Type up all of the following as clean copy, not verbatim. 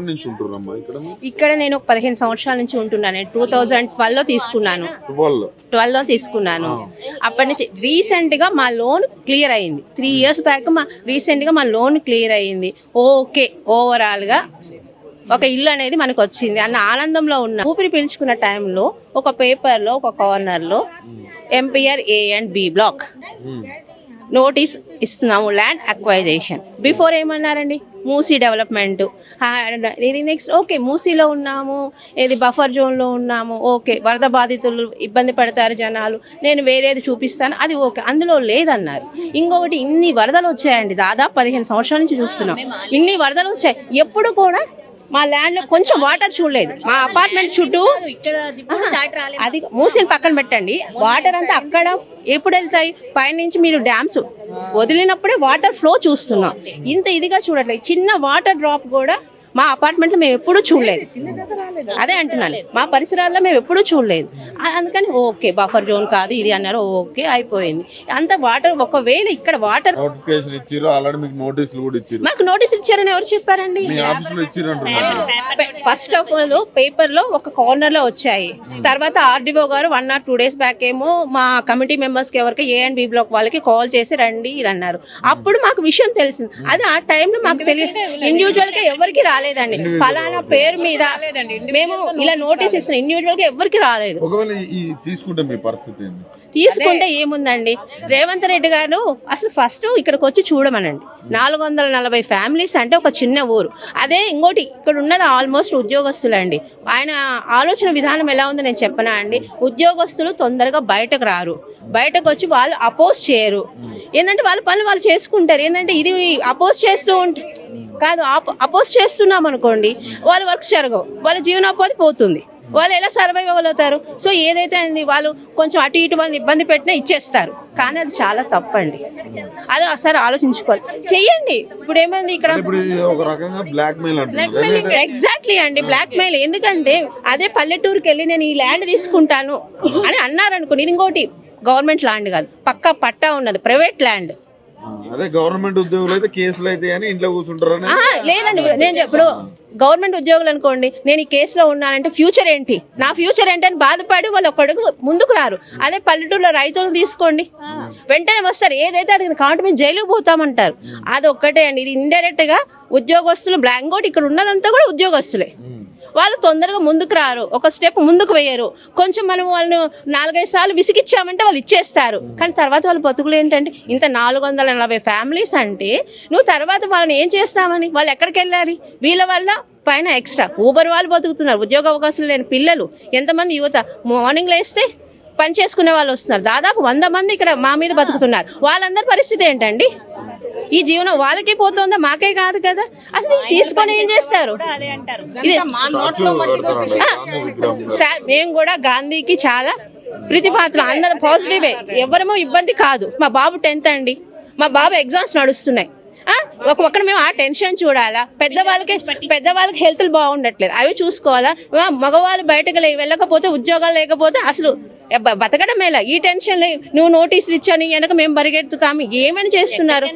ఎప్పటి నుంచి ఉంటున్నారమ్మా ఇక్కడ? ఇక్కడ నేను 15 సంవత్సరాల నుంచి ఉంటున్నాను. 2012 లో తీసుకున్నాను. 12 లో తీసుకున్నాను. అప్పటి నుంచి రీసెంట్ గా మా లోన్ క్లియర్ అయింది. 3 years బ్యాక్ రీసెంట్ గా మా లోన్ క్లియర్ అయింది. ఓకే, ఓవరాల్ గా ఒక ఇల్లు అనేది మనకు వచ్చింది అన్న ఆనందంలో ఉన్న ఊపిరి పీల్చుకున్న టైంలో ఒక పేపర్ లో ఒక కార్నర్ లో MPR A and B block notice ఇస్తున్నాము, ల్యాండ్ అక్వైజేషన్. బిఫోర్ ఏమన్నారండి, మూసీ డెవలప్మెంట్. ఇది నెక్స్ట్ ఓకే, మూసీలో ఉన్నాము, ఇది బఫర్ జోన్లో ఉన్నాము, ఓకే, వరద బాధితులు ఇబ్బంది పడతారు జనాలు, నేను వేరేది చూపిస్తాను, అది ఓకే. అందులో లేదన్నారు. ఇంకొకటి, ఇన్ని వరదలు వచ్చాయండి, దాదాపు 15 సంవత్సరాల నుంచి చూస్తున్నాం. ఇన్ని వరదలు వచ్చాయి, ఎప్పుడు కూడా మా ల్యాండ్ లో కొంచెం వాటర్ చూడలేదు. మా అపార్ట్మెంట్ చుట్టూ అది మూసిని పక్కన పెట్టండి, వాటర్ అంతా అక్కడ ఎప్పుడు వెళ్తాయి? పైనుంచి మీరు డ్యామ్స్ వదిలినప్పుడే వాటర్ ఫ్లో చూస్తున్నాం. ఇంత ఇదిగా చూడట్లేదు. చిన్న వాటర్ డ్రాప్ కూడా మా అపార్ట్మెంట్ లో మేము ఎప్పుడూ చూడలేదు. అదే అంటున్నాను, మా పరిసరాల్లో మేము ఎప్పుడూ చూడలేదు. అందుకని ఓకే, బఫర్ జోన్ కాదు ఇది అన్నారు, ఓకే అయిపోయింది. అంత వాటర్ ఒకవేళ ఇక్కడ వాటర్ నోటిఫికేషన్ ఇచ్చారు, ఆల్రెడీ మీకు నోటీసులు కూడా ఇచ్చారు. మాకు నోటీస్ ఇచ్చారని ఎవరు చెప్పారండి? ఫస్ట్ ఆఫ్ ఆల్ పేపర్ లో ఒక కార్నర్ లో వచ్చాయి. తర్వాత ఆర్డీఓ గారు 1 or 2 days బ్యాక్ ఏమో మా కమిటీ మెంబర్స్ కి ఎవరికి A and B బ్లాక్ వాళ్ళకి కాల్ చేసి రండి ఇది అన్నారు. అప్పుడు మాకు విషయం తెలిసింది. అది ఆ టైంలో మాకు తెలియదు. ఇండివిజువల్ గా ఎవరికి రాలేదండి, ఫలానా పేరు మీద మేము ఇలా నోటీస్ ఇస్తున్నాం, ఇండివిజువల్ గా ఎవరికి రాలేదు. తీసుకుంటే మీ పరిస్థితి ఏంది? తీసుకుంటే ఏముందండి, రేవంత్ రెడ్డి గారు అసలు ఫస్ట్ ఇక్కడికి వచ్చి చూడమనండి. 440 ఫ్యామిలీస్ అంటే ఒక చిన్న ఊరు. అదే ఇంకోటి, ఇక్కడ ఉన్నది ఆల్మోస్ట్ ఉద్యోగస్తులండి. ఆయన ఆలోచన విధానం ఎలా ఉందో నేను చెప్పనా అండి, ఉద్యోగస్తులు తొందరగా బయటకు రారు, బయటకు వచ్చి వాళ్ళు అపోజ్ చేయరు. ఏంటంటే వాళ్ళ పనులు వాళ్ళు చేసుకుంటారు. ఏంటంటే ఇది అపోజ్ చేస్తూ ఉంటే కాదు, అపోజ్ చేస్తున్నాం అనుకోండి, వాళ్ళ వర్క్స్ జరగవు, వాళ్ళ జీవనోపాధి పోతుంది, వాళ్ళు ఎలా సర్వైవ్ అవ్వగలుగుతారు? సో ఏదైతే అయింది, వాళ్ళు కొంచెం అటు ఇటు వాళ్ళని ఇబ్బంది పెట్టినా ఇచ్చేస్తారు. కానీ అది చాలా తప్పండి. అది ఒకసారి ఆలోచించుకోవాలి, చెయ్యండి. ఇప్పుడు ఏమైంది ఇక్కడ ఎగ్జాక్ట్లీ అండి, బ్లాక్ మెయిల్. ఎందుకంటే అదే పల్లెటూరుకి వెళ్ళి నేను ఈ ల్యాండ్ తీసుకుంటాను అని అన్నారు అనుకోండి, ఇది ఇంకోటి గవర్నమెంట్ ల్యాండ్ కాదు, పక్కా పట్టా ఉన్నది, ప్రైవేట్ ల్యాండ్. అదే గవర్నమెంట్ ఉద్యోగులు అయితే కేసులు అయితే అని ఇంట్లో కూర్చుంటారు. లేదండి, నేను ఇప్పుడు గవర్నమెంట్ ఉద్యోగులు అనుకోండి, నేను ఈ కేసులో ఉన్నానంటే ఫ్యూచర్ ఏంటి, నా ఫ్యూచర్ ఏంటి అని బాధపడి వాళ్ళు ఒక్కడుగు ముందుకు రారు. అదే పల్లెటూరులో రైతులను తీసుకోండి, వెంటనే వస్తారు, ఏదైతే అది కాబట్టి మేము జైలుకు పోతామంటారు. అది ఒక్కటే అండి, ఇది ఇండైరెక్ట్ గా ఉద్యోగస్తులు బ్లాంకోట్. ఇక్కడ ఉన్నదంతా కూడా ఉద్యోగస్తులే. వాళ్ళు తొందరగా ముందుకు రారు, ఒక స్టెప్ ముందుకు వేయరు. కొంచెం మనం వాళ్ళను 4-5 సార్లు విసిగిచ్చామంటే వాళ్ళు ఇచ్చేస్తారు. కానీ తర్వాత వాళ్ళ బతుకులు ఏంటంటే, ఇంత 440 ఫ్యామిలీస్ అంటే నువ్వు తర్వాత వాళ్ళని ఏం చేస్తామని, వాళ్ళు ఎక్కడికి వెళ్ళాలి? వీళ్ళ వల్ల పైన ఎక్స్ట్రా ఊబర్ వాళ్ళు బతుకుతున్నారు, ఉద్యోగ అవకాశాలు లేని పిల్లలు, ఎంతమంది యువత మార్నింగ్ లేస్తే పని చేసుకునే వాళ్ళు వస్తున్నారు. దాదాపు 100 మంది ఇక్కడ మా మీద బతుకుతున్నారు. వాళ్ళందరి పరిస్థితి ఏంటండి? ఈ జీవనం వాళ్ళకే పోతుందా, మాకే కాదు కదా. అసలు తీసుకొని ఏం చేస్తారు? మేము కూడా గాంధీకి చాలా ప్రీతిపాత్రం, అందరం పాజిటివే, ఎవరేమో ఇబ్బంది కాదు. మా బాబు 10th అండి, మా బాబు ఎగ్జామ్స్ నడుస్తున్నాయి. ఒక్కడ మేము ఆ టెన్షన్ చూడాలా? పెద్దవాళ్ళకి హెల్త్ బాగుండట్లేదు, అవి చూసుకోవాలా? మగవాళ్ళు బయటకు వెళ్ళకపోతే, ఉద్యోగాలు లేకపోతే అసలు బతకడం మేలా? ఈ టెన్షన్ నువ్వు నోటీసులు ఇచ్చాను వెనక మేము పరిగెత్తుతాము, ఏమని చేస్తున్నారు?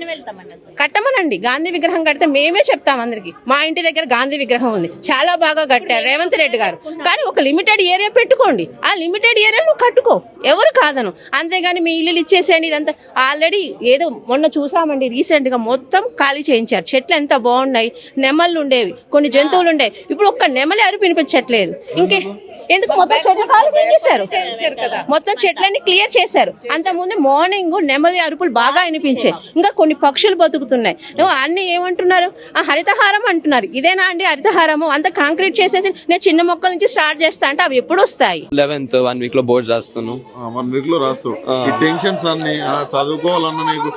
కట్టమనండి, గాంధీ విగ్రహం కడితే మేమే చెప్తాం అందరికి. మా ఇంటి దగ్గర గాంధీ విగ్రహం ఉంది, చాలా బాగా కట్టారు రేవంత్ రెడ్డి గారు. కానీ ఒక లిమిటెడ్ ఏరియా పెట్టుకోండి, ఆ లిమిటెడ్ ఏరియా నువ్వు కట్టుకో, ఎవరు కాదను. అంతేగాని మీ ఇల్లు ఇచ్చేసేయండి. ఇదంతా ఆల్రెడీ ఏదో మొన్న చూసామండి, రీసెంట్ గా మొత్తం ఖాళీ చేయించారు. చెట్లు ఎంత బాగున్నాయి, నెమళ్ళు ఉండేవి, కొన్ని జంతువులు ఉండేవి. ఇప్పుడు ఒక్క నెమలి అరుపు వినిపించట్లేదు. ఇంకే ఎందుకు? మొత్తం చెట్లు ఖాళీ చేసేసారు, మొత్తం చెట్లన్నీ క్లియర్ చేశారు. అంతకుముందు మార్నింగ్ నెమలి అరుపులు బాగా వినిపించాయి. ఇంకా కొన్ని పక్షులు బతుకుతున్నాయి. అన్ని ఏమంటున్నారు? హరితహారం అంటున్నారు. ఇదేనా అండి హరితహారము? అంత కాంక్రీట్ చేసేసి నేను చిన్న మొక్కల నుంచి స్టార్ట్ చేస్తా అంటే అవి ఎప్పుడు వస్తాయి? 11th 1 week లో బోర్డు రాస్తాను. 1 week లో రాస్తావు. ఈ టెన్షన్స్ అన్ని చదువుకోవాలన్నా నీకు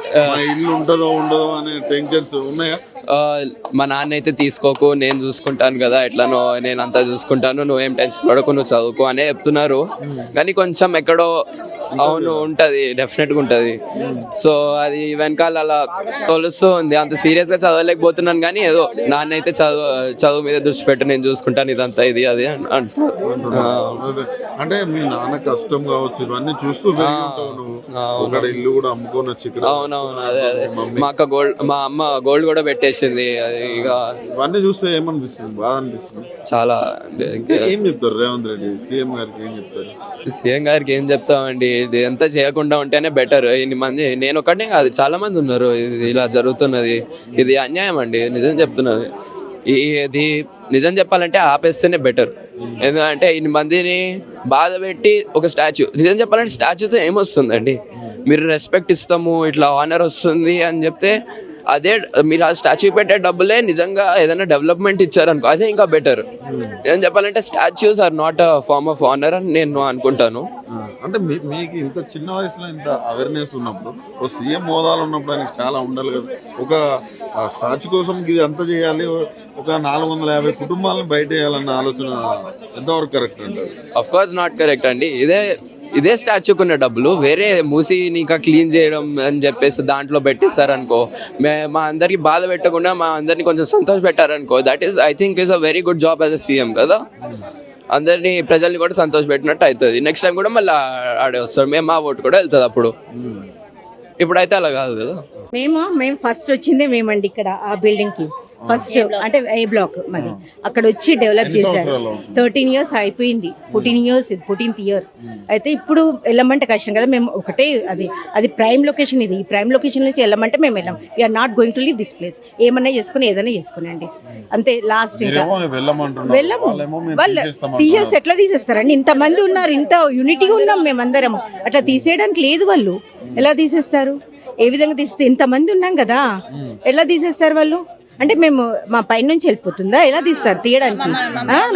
ఇల్లు ఉంటుందో ఉండదో అనే టెన్షన్స్ ఉన్నాయా? మా నాన్న అయితే తీసుకోకు, నేను చూసుకుంటాను కదా, ఎట్లానో నేను అంతా చూసుకుంటాను, నువ్వేం టెన్షన్ పడకు, నువ్వు చదువుకో అనే చెప్తున్నారు. కానీ కొంచెం ఎక్కడో అవును ఉంటది, డెఫినెట్ గా ఉంటది. సో అది వెనకాల అలా తొలుస్తూ ఉంది. అంత సీరియస్ గా చదవలేకపోతున్నాను కానీ ఏదో నాన్న అయితే చదువు మీద దృష్టి పెట్టి నేను చూసుకుంటాను ఇదంతా ఇది అది అదే. అంటే మీ నాన్న కష్టం కావచ్చు ఇవన్నీ చూస్తూ పెరిగి ఉంటావు నువ్వు. అక్కడ ఇల్లు కూడా అమ్ముకొని వచ్చి ఇక్కడ. అవునవును అదే అదే. మా అమ్మ గోల్డ్ కూడా పెట్టేసింది. అది ఇక ఇవన్నీ చూస్తే ఏమనిపిస్తుంది? బాధ అనిపిస్తుంది. చాలా ఏం చెప్తారు రేవంత్ రెడ్డి సీఎం గారికి? ఏం చెప్తారు? సీఎం గారికి ఏం చెప్తామండి, ఇది ఎంత చేయకుండా ఉంటేనే బెటర్. ఇన్ని మంది, నేను ఒకటే కాదు చాలా మంది ఉన్నారు ఇది ఇలా జరుగుతున్నది. ఇది అన్యాయం అండి, నిజం చెప్తున్నది. ఇది నిజం చెప్పాలంటే ఆపేస్తేనే బెటర్. ఎందుకంటే ఇన్ని మందిని బాధ పెట్టి ఒక స్టాచ్యూ, నిజం చెప్పాలంటే స్టాచ్యూతో ఏమొస్తుందండి? మీరు రెస్పెక్ట్ ఇస్తాము, ఇట్లా ఆనర్ వస్తుంది అని చెప్తే అదే మీరు ఆ స్టాచ్యూ పెట్టే డబ్బులే నిజంగా ఏదైనా డెవలప్మెంట్ ఇచ్చారనుకో అదే ఇంకా బెటర్. ఏం చెప్పాలంటే statues are not a form of honour అని నేను అనుకుంటాను. అంటే మీకు ఇంత చిన్న వయసులో ఇంత అవేర్నెస్ ఉన్నప్పుడు, ఒక సీఎం హోదాలు ఉన్నప్పుడు ఆయనకి చాలా ఉండాలి కదా. ఒక స్టాచ్యూ కోసం ఇది అంతా చేయాలి, ఒక 450 కుటుంబాలను బయట వేయాలన్న ఆలోచన ఎంతవరకు కరెక్ట్ అంటారు? అఫ్ కోర్స్ నాట్ కరెక్ట్ అండి. ఇదే స్టాచ్యూకి ఉన్న డబ్బులు వేరే మూసిని ఇంకా క్లీన్ చేయడం అని చెప్పేసి దాంట్లో పెట్టేస్తారనుకో, మా అందరికి బాధ పెట్టకుండా మా అందరిని కొంచెం సంతోష పెట్టారనుకో, that is I think is a very good job as a CM కదా. అందరినీ ప్రజల్ని కూడా సంతోష పెట్టినట్టు అవుతుంది. నెక్స్ట్ టైం కూడా మళ్ళీ ఆడే వస్తాడు, మా ఓటు కూడా వెళ్తుంది అప్పుడు. ఇప్పుడైతే అలా కాదు కదా. మేము ఫస్ట్ వచ్చిందే మేమండి ఇక్కడ ఆ బిల్డింగ్ కి. ఫస్ట్ అంటే ఏ బ్లాక్ మరి అక్కడ వచ్చి డెవలప్ చేశారు. 13 years అయిపోయింది, 14 years ఇది 14th year. అయితే ఇప్పుడు వెళ్ళమంటే కష్టం కదా. మేము ఒకటే అది ప్రైమ్ లొకేషన్. ఇది ప్రైమ్ లొకేషన్ నుంచి వెళ్ళమంటే మేము వెళ్ళాం. We are not going to leave this place. ఏమన్నా చేసుకుని ఏదైనా చేసుకునండి అంతే. లాస్ట్ ఇంకా వెళ్ళము. వాళ్ళు తీసేసి ఎట్లా తీసేస్తారండి? ఇంతమంది ఉన్నారు, ఇంత యూనిటీగా ఉన్నాం మేమందరం. అట్లా తీసేయడానికి లేదు. వాళ్ళు ఎలా తీసేస్తారు? ఏ విధంగా తీస్తే ఇంతమంది ఉన్నాం కదా, ఎలా తీసేస్తారు వాళ్ళు? అంటే మేము మా పైన నుంచి వెళ్ళిపోతుందా? ఎలా తీస్తారు తీయడానికి?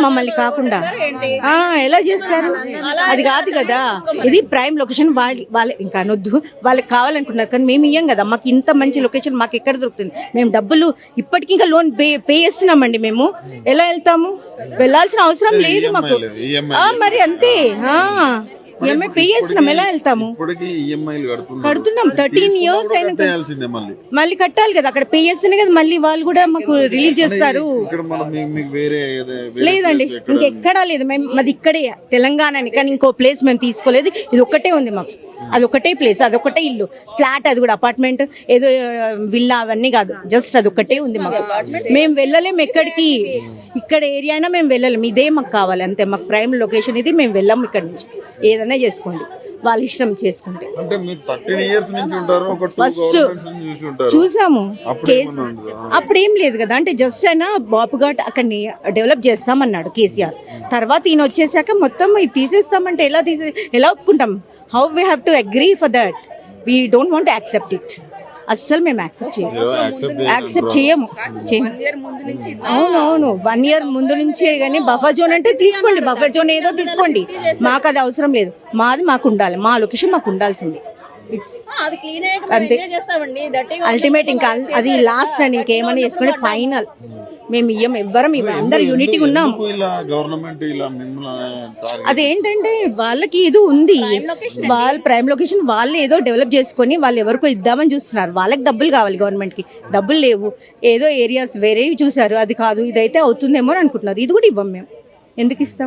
మమ్మల్ని కాకుండా ఎలా చేస్తారు? అది కాదు కదా. ఇది ప్రైమ్ లొకేషన్. వాళ్ళ ఇంకా అనొద్దు, వాళ్ళకి కావాలనుకున్నారు కానీ మేము ఇయ్యం కదా. మాకు ఇంత మంచి లొకేషన్ మాకు ఎక్కడ దొరుకుతుంది? మేము డబ్బులు ఇప్పటికి ఇంకా లోన్ పే చేస్తున్నామండి. మేము ఎలా వెళ్తాము? వెళ్ళాల్సిన అవసరం లేదు మాకు. మరి అంతే, ఈఎంఐ పే చేస్తున్నాం. ఎలా వెళ్తాము? కడుతున్నాం 13 years అయినా మళ్ళీ కట్టాలి కదా. అక్కడ పే చేస్తేనే కదా మళ్ళీ వాళ్ళు కూడా మాకు రిలీజ్ చేస్తారు. లేదండి, ఇంకెక్కడా లేదు. మాది ఇక్కడే తెలంగాణ, కానీ ఇంకో ప్లేస్ మేము తీసుకోలేదు. ఇది ఒక్కటే ఉంది మాకు. అదొకటే ప్లేస్, అదొకటే ఇల్లు, ఫ్లాట్. అది కూడా అపార్ట్మెంట్, ఏదో విల్లా అవన్నీ కాదు. జస్ట్ అదొకటే ఉంది మాకు. మేము వెళ్ళలేము ఎక్కడికి. ఇక్కడ ఏరియా అయినా మేము వెళ్ళలేము. ఇదే మాకు కావాలి అంతే. మాకు ప్రైమ్ లొకేషన్ ఇది. మేము వెళ్ళాము ఇక్కడ నుంచి. ఏదైనా చేసుకోండి, వాళ్ళ ఇష్టం చేసుకుంటే. ఫస్ట్ చూసాము కేసు, అప్పుడేం లేదు కదా. అంటే జస్ట్ అయినా బాపు ఘాట్ అక్కడిని డెవలప్ చేస్తామన్నాడు కేసీఆర్. తర్వాత ఈయన వచ్చేసాక మొత్తం ఇది తీసేస్తామంటే ఎలా ఒప్పుకుంటాం? How we have to agree for that? We don't want to accept it. అస్సలు మేము యాక్సెప్ట్ చేయము. అవునవును, 1 year ముందు నుంచే. కానీ బఫర్ జోన్ అంటే తీసుకోండి, బఫర్ జోన్ ఏదో తీసుకోండి. మాకు అది అవసరం లేదు. మాది మాకు ఉండాలి, మా లొకేషన్ మాకు ఉండాల్సింది. అంతే అల్టిమేట్. ఇంకా అది లాస్ట్ అండి. ఇంకేమన్నా చేసుకోండి, ఫైనల్. మేము ఇయ్యం, ఎవ్వరం అందరు యూనిటీ ఉన్నాం. అదేంటంటే వాళ్ళకి ఏదో ఉంది, వాళ్ళ ప్రైమ్ లొకేషన్ వాళ్ళు ఏదో డెవలప్ చేసుకొని వాళ్ళు ఎవరికో ఇద్దామని చూస్తున్నారు. వాళ్ళకి డబ్బులు కావాలి, గవర్నమెంట్ కి డబ్బులు లేవు. ఏదో ఏరియాస్ వేరేవి చూసారు, అది కాదు ఇదైతే అవుతుందేమో అని అనుకుంటున్నారు. ఇది కూడా ఇవ్వం మేము. ఎందుకు ఇస్తాం?